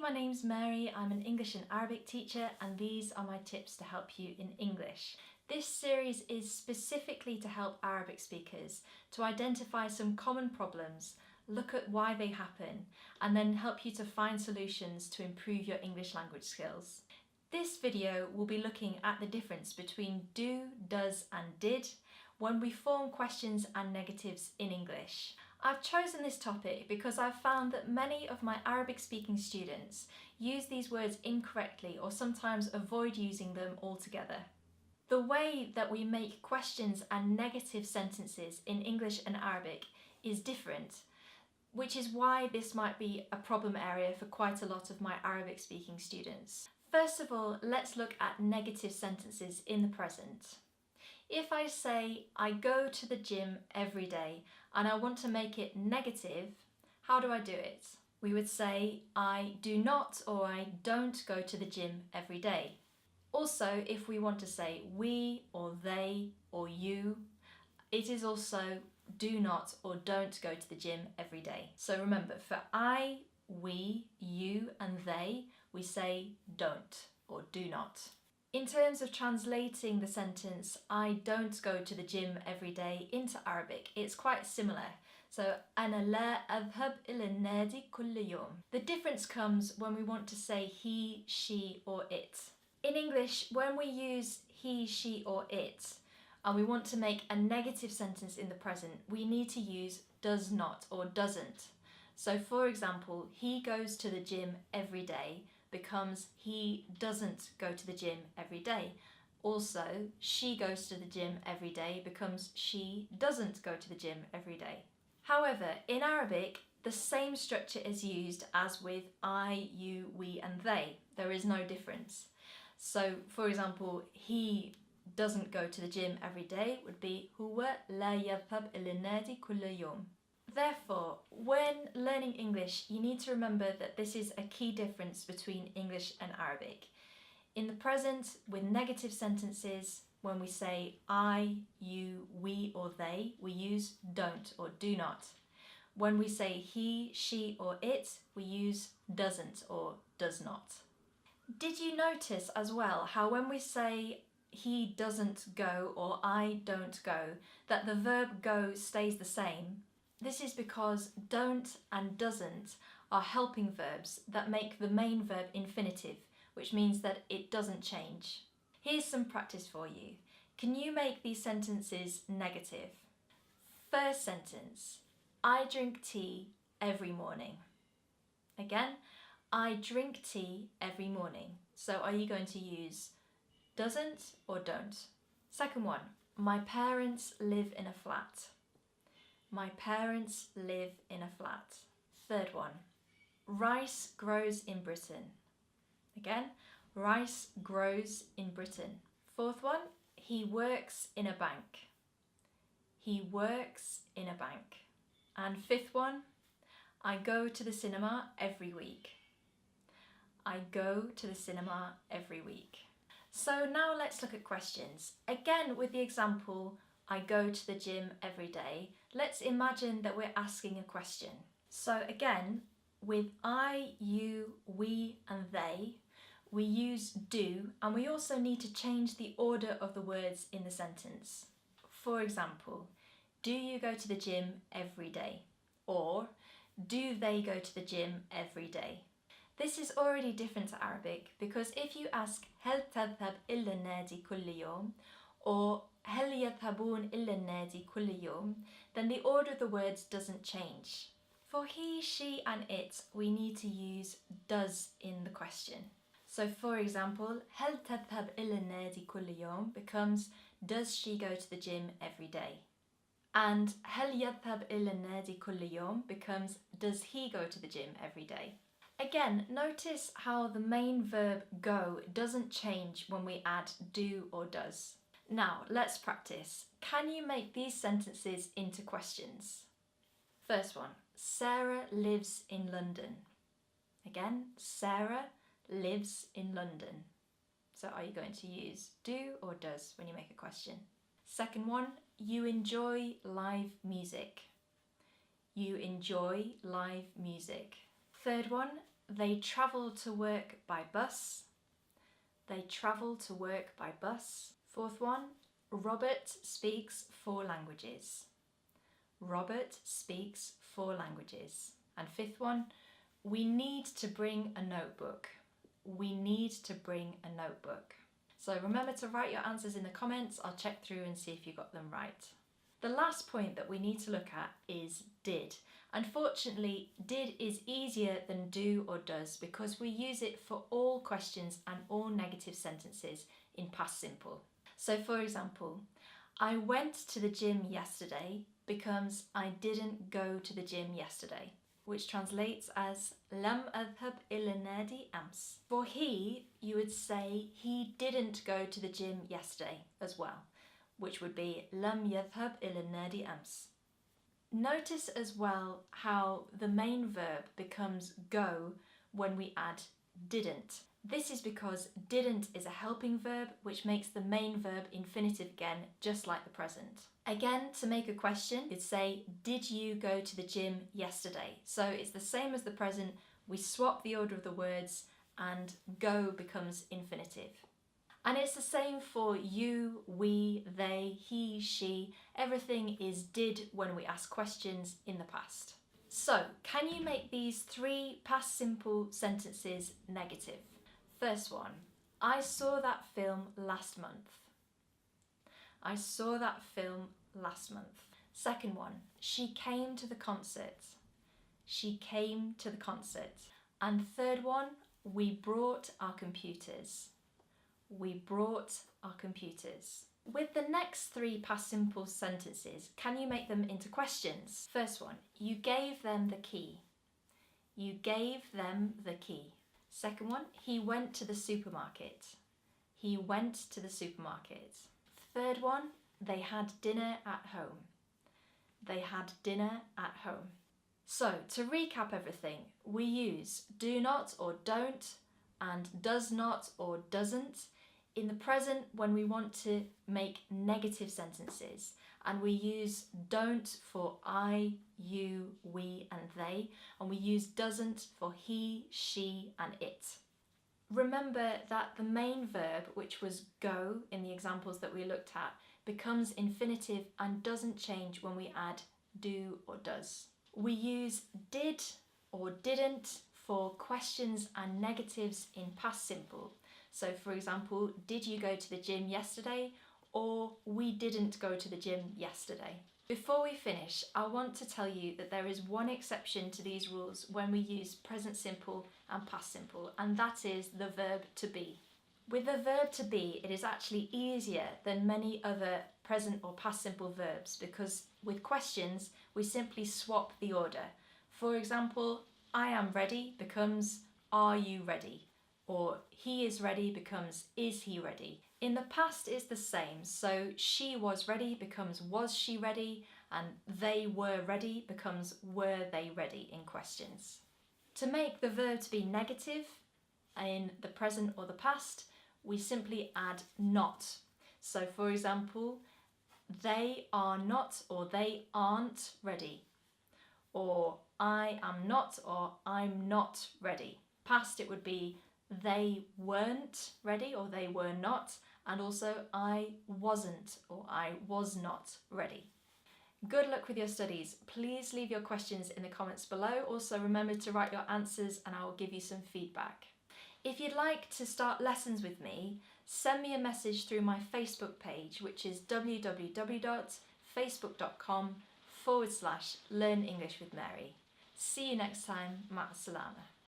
my name's Mary. I'm an English and Arabic teacher, and these are my tips to help you in English. This series is specifically to help Arabic speakers to identify some common problems, look at why they happen, and then help you to find solutions to improve your English language skills. This video will be looking at the difference between do, does, and did when we form questions and negatives in English. I've chosen this topic because I've found that many of my Arabic speaking students use these words incorrectly or sometimes avoid using them altogether. The way that we make questions and negative sentences in English and Arabic is different, which is why this might be a problem area for quite a lot of my Arabic speaking students. First of all, let's look at negative sentences in the present. If I say, I go to the gym every day, and I want to make it negative, how do I do it? We would say, I do not or I don't go to the gym every day. Also, if we want to say we or they or you, it is also do not or don't go to the gym every day. So remember, for I, we, you and they, we say don't or do not. In terms of translating the sentence, I don't go to the gym every day into Arabic, it's quite similar. So, أنا لا أذهب إلى النادي كل يوم. The difference comes when we want to say he, she or it. In English, when we use he, she or it, and we want to make a negative sentence in the present, we need to use does not or doesn't. So for example, he goes to the gym every day becomes he doesn't go to the gym every day. Also, she goes to the gym every day becomes she doesn't go to the gym every day. However, in Arabic, the same structure is used as with I, you, we and they. There is no difference. So, for example, he doesn't go to the gym every day would be هو لا يذهب إلى النادي كل يوم. Therefore, when learning English, you need to remember that this is a key difference between English and Arabic. In the present, with negative sentences, when we say I, you, we or they, we use don't or do not. When we say he, she or it, we use doesn't or does not. Did you notice as well how when we say he doesn't go or I don't go, that the verb go stays the same? This is because don't and doesn't are helping verbs that make the main verb infinitive, which means that it doesn't change. Here's some practice for you. Can you make these sentences negative? First sentence, I drink tea every morning. Again, I drink tea every morning. So are you going to use doesn't or don't? Second one, my parents live in a flat. My parents live in a flat. Third one, rice grows in Britain. Again, rice grows in Britain. Fourth one, he works in a bank. He works in a bank. And fifth one, I go to the cinema every week. I go to the cinema every week. So now let's look at questions. Again, with the example, I go to the gym every day. Let's imagine that we're asking a question. So again, with I, you, we and they, we use do, and we also need to change the order of the words in the sentence. For example, do you go to the gym every day? Or do they go to the gym every day? This is already different to Arabic because if you ask هل تذهب إلى النادي كل يوم or هل يذهبون إلى النادي كل يوم, then the order of the words doesn't change. For he, she and it, we need to use does in the question. So for example, هل تذهب إلى النادي كل يوم becomes does she go to the gym every day? And هل يذهب إلى النادي كل يوم becomes does he go to the gym every day? Again, notice how the main verb go doesn't change when we add do or does. Now, let's practice. Can you make these sentences into questions? First one, Sarah lives in London. Again, Sarah lives in London. So are you going to use do or does when you make a question? Second one, you enjoy live music. You enjoy live music. Third one, They travel to work by bus. They travel to work by bus. Fourth one, Robert speaks 4 languages. Robert speaks 4 languages. And fifth one, we need to bring a notebook. We need to bring a notebook. So remember to write your answers in the comments. I'll check through and see if you got them right. The last point that we need to look at is did. Unfortunately, did is easier than do or does because we use it for all questions and all negative sentences in past simple. So for example, I went to the gym yesterday becomes I didn't go to the gym yesterday, which translates as لم أذهب إلى النادي أمس. For he, you would say he didn't go to the gym yesterday as well, which would be لم يذهب إلى النادي أمس. Notice as well how the main verb becomes go when we add didn't. This is because didn't is a helping verb which makes the main verb infinitive again, just like the present. Again, to make a question, you'd say, did you go to the gym yesterday? So it's the same as the present, we swap the order of the words and go becomes infinitive. And it's the same for you, we, they, he, she. Everything is did when we ask questions in the past. So, can you make these 3 past simple sentences negative? First one, I saw that film last month. I saw that film last month. Second one, she came to the concert. She came to the concert. And third one, we brought our computers. We brought our computers. With the next 3 past simple sentences, can you make them into questions? First one, you gave them the key. You gave them the key. Second one, he went to the supermarket. He went to the supermarket. Third one, they had dinner at home. They had dinner at home. So, to recap everything, we use do not or don't and does not or doesn't in the present when we want to make negative sentences, and we use don't for I, you, we and they, and we use doesn't for he, she and it. Remember that the main verb, which was go in the examples that we looked at, becomes infinitive and doesn't change when we add do or does. We use did or didn't for questions and negatives in past simple. So for example, did you go to the gym yesterday? Or we didn't go to the gym yesterday. Before we finish, I want to tell you that there is one exception to these rules when we use present simple and past simple, and that is the verb to be. With the verb to be, it is actually easier than many other present or past simple verbs because with questions, we simply swap the order. For example, I am ready becomes are you ready? Or he is ready becomes is he ready? In the past it's the same, so she was ready becomes was she ready, and they were ready becomes were they ready in questions. To make the verb to be negative in the present or the past, we simply add not. So for example, they are not or they aren't ready, or I am not or I'm not ready. Past it would be they weren't ready or they were not, and also I wasn't or I was not ready. Good luck with your studies. Please leave your questions in the comments below. Also remember to write your answers and I will give you some feedback. If you'd like to start lessons with me, send me a message through my Facebook page, which is www.facebook.com/Learn English with Mary. See you next time. Ma salama.